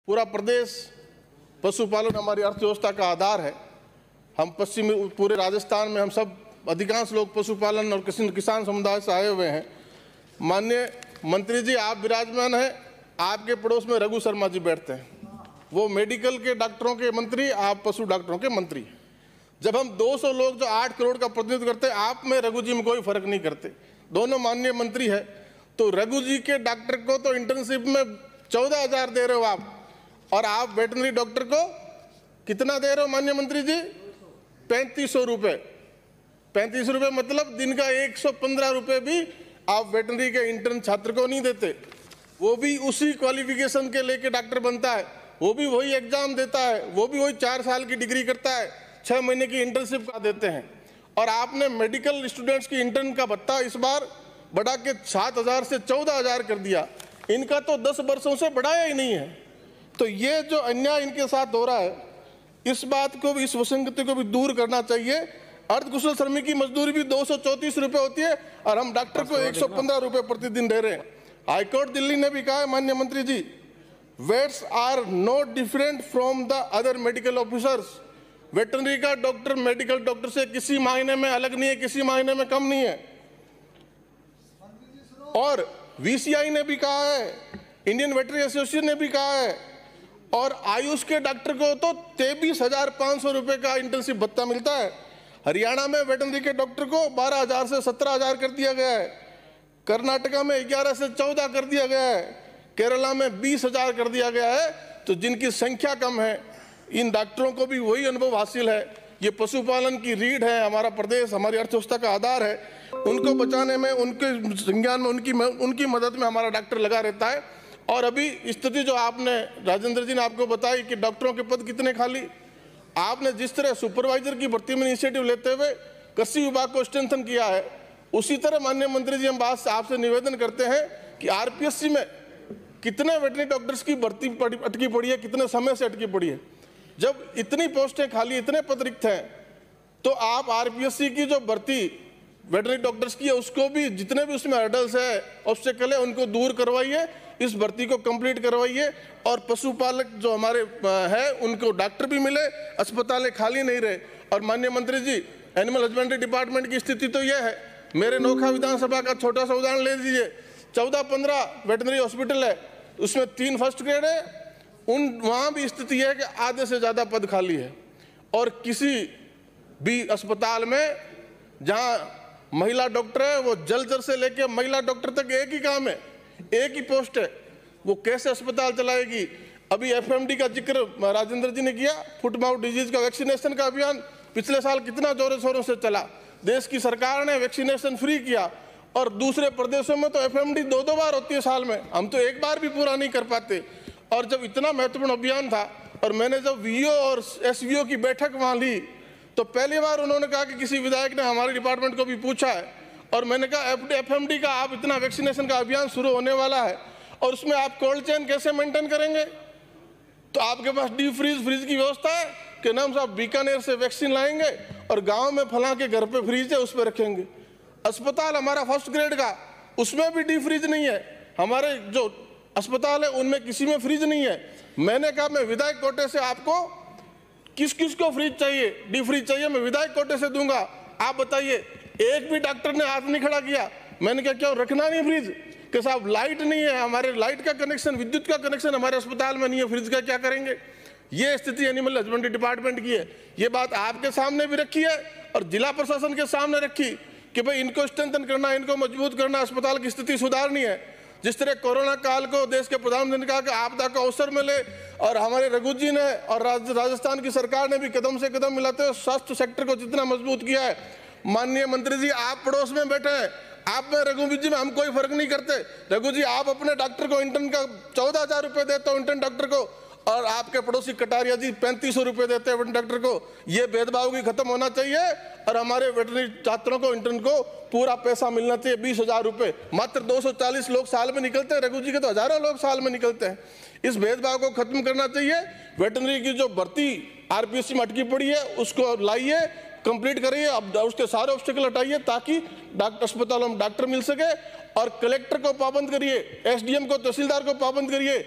पूरा प्रदेश पशुपालन हमारी अर्थव्यवस्था का आधार है। हम पश्चिमी पूरे राजस्थान में हम सब अधिकांश लोग पशुपालन और किसान समुदाय से आए हुए हैं। माननीय मंत्री जी, आप विराजमान हैं, आपके पड़ोस में रघु शर्मा जी बैठते हैं, वो मेडिकल के डॉक्टरों के मंत्री, आप पशु डॉक्टरों के मंत्री। जब हम 200 लोग जो 8 करोड़ का प्रतिनिधित्व करते हैं, आप में रघु जी में कोई फर्क नहीं करते, दोनों माननीय मंत्री है। तो रघु जी के डॉक्टर को तो इंटर्नशिप में 14,000 दे रहे हो आप, और आप वेटनरी डॉक्टर को कितना दे रहे हो माननीय मंत्री जी? 3500 रुपये। 35 रुपये मतलब दिन का 115 रुपये भी आप वेटनरी के इंटर्न छात्र को नहीं देते। वो भी उसी क्वालिफिकेशन के लेके डॉक्टर बनता है, वो भी वही एग्जाम देता है, वो भी वही 4 साल की डिग्री करता है, 6 महीने की इंटर्नशिप का देते हैं। और आपने मेडिकल स्टूडेंट्स की इंटर्न का भत्ता इस बार बढ़ा के 7,000 से 14,000 कर दिया। इनका तो 10 वर्षों से बढ़ाया ही नहीं है। तो ये जो अन्याय इनके साथ हो रहा है, इस बात को भी, इस विसंगति को भी दूर करना चाहिए। अर्धकुशल श्रमिक की मजदूरी भी 234 रुपये होती है और हम डॉक्टर को 115 रुपये प्रतिदिन दे रहे हैं। हाईकोर्ट दिल्ली ने भी कहा है माननीय मंत्री जी, vets are not different from the other medical officers. Veterinary का डॉक्टर मेडिकल डॉक्टर से किसी मायने में अलग नहीं है, किसी मायने में कम नहीं है। और वीसीआई ने भी कहा है, इंडियन वेटरनरी एसोसिएशन ने भी कहा है, और आयुष के डॉक्टर को तो 23,500 रुपये का इंटर्नशिप भत्ता मिलता है। हरियाणा में वेटरनरी के डॉक्टर को 12,000 से 17,000 कर दिया गया है। कर्नाटका में 11 से 14 कर दिया गया है। केरला में 20,000 कर दिया गया है। तो जिनकी संख्या कम है, इन डॉक्टरों को भी वही अनुभव हासिल है। ये पशुपालन की रीढ़ है, हमारा प्रदेश हमारी अर्थव्यवस्था का आधार है। उनको बचाने में, उनके संज्ञान में, उनकी मदद में हमारा डॉक्टर लगा रहता है। और अभी स्थिति जो आपने, राजेंद्र जी ने आपको बताई कि डॉक्टरों के पद कितने खाली, आपने जिस तरह सुपरवाइजर की भर्ती में इनिशिएटिव लेते हुए कृषि विभाग को स्ट्रेंथन किया है, उसी तरह माननीय मंत्री जी हम बात आपसे निवेदन करते हैं कि आरपीएससी में कितने वेटरनरी डॉक्टर्स की भर्ती अटकी पड़ी है, कितने समय से अटकी पड़ी है। जब इतनी पोस्टें खाली, इतने पद रिक्त हैं, तो आप आरपीएससी की जो भर्ती वेटरनरी डॉक्टर्स की है, उसको भी जितने भी उसमें हर्डल्स है, ऑब्स्टेकल है, उनको दूर करवाइए, इस भर्ती को कंप्लीट करवाइए। और पशुपालक जो हमारे है, उनको डॉक्टर भी मिले, अस्पतालें खाली नहीं रहे। और माननीय मंत्री जी, एनिमल हस्बेंड्री डिपार्टमेंट की स्थिति तो यह है, मेरे नोखा विधानसभा का छोटा सा उदाहरण ले लीजिए। 14-15 वेटनरी हॉस्पिटल है, उसमें 3 फर्स्ट ग्रेड है, वहाँ भी स्थिति है कि आधे से ज़्यादा पद खाली है। और किसी भी अस्पताल में जहाँ महिला डॉक्टर है, वो जलचर से लेकर महिला डॉक्टर तक एक ही काम है, एक ही पोस्ट है, वो कैसे अस्पताल चलाएगी। अभी एफएमडी का जिक्र राजेंद्र जी ने किया, फुट माउथ डिजीज का वैक्सीनेशन का अभियान पिछले साल कितना जोरों शोरों से चला। देश की सरकार ने वैक्सीनेशन फ्री किया, और दूसरे प्रदेशों में तो एफएमडी 2-2 बार होती है साल में, हम तो एक बार भी पूरा नहीं कर पाते। और जब इतना महत्वपूर्ण अभियान था, और मैंने जब वीओ और एसवीओ की बैठक वहाँ ली, तो पहली बार उन्होंने कहा कि किसी विधायक ने हमारे डिपार्टमेंट को भी पूछा है, और मैंने कहा एफएमडी का आप इतना वैक्सीनेशन का अभियान शुरू होने वाला है, और उसमें आप कोल्ड चेन कैसे मेंटेन करेंगे? तो आपके पास डीप फ्रीज की व्यवस्था है कि नाम साहब बीकानेर से वैक्सीन लाएंगे और गांव में फला के घर पे फ्रीज है, उस पर रखेंगे। अस्पताल हमारा फर्स्ट ग्रेड का, उसमें भी डीप फ्रीज नहीं है। हमारे जो अस्पताल है उनमें किसी में फ्रीज नहीं है। मैंने कहा मैं विधायक कोटे से आपको किस किस को फ्रीज चाहिए, डीप फ्रीज चाहिए, मैं विधायक कोटे से दूंगा, आप बताइए। एक भी डॉक्टर ने हाथ नहीं खड़ा किया। मैंने कहा क्यों रखना नहीं फ्रिज? कि साहब लाइट नहीं है, हमारे लाइट का कनेक्शन, विद्युत का कनेक्शन हमारे अस्पताल में नहीं है, फ्रिज का क्या करेंगे? ये स्थिति एनिमल हस्बेंड्री डिपार्टमेंट की है। ये बात आपके सामने भी रखी है और जिला प्रशासन के सामने रखी कि भाई इनको स्ट्रेंथन करना, इनको मजबूत करना, अस्पताल की स्थिति सुधारनी है। जिस तरह कोरोना काल को देश के प्रधानमंत्री ने कहा कि आपदा को अवसर मिले, और हमारे रघु जी ने और राजस्थान की सरकार ने भी कदम से कदम मिलाते हुए स्वास्थ्य सेक्टर को जितना मजबूत किया है। माननीय मंत्री जी, आप पड़ोस में बैठे हैं, आप में रघु जी में हम कोई फर्क नहीं करते। रघु जी, आप अपने डॉक्टर को इंटर्न का 14,000 रुपये देते हो इंटर्न डॉक्टर को, और आपके पड़ोसी कटारिया जी 3500 रुपये देते हैं डॉक्टर को। ये भेदभाव भी खत्म होना चाहिए, और हमारे वेटरनरी छात्रों को, इंटर्न को पूरा पैसा मिलना चाहिए, 20,000 रुपये। मात्र 240 लोग साल में निकलते हैं, रघु जी के तो हजारों लोग साल में निकलते हैं। इस भेदभाव को खत्म करना चाहिए। वेटरनरी की जो भर्ती आरपीएससी में अटकी पड़ी है, उसको लाइए, कंप्लीट करिए, अब उसके सारे ऑब्स्टेकल हटाइए, ताकि अस्पतालों में डॉक्टर मिल सके। और कलेक्टर को पाबंद करिए, एसडीएम को, तहसीलदार को पाबंद करिए।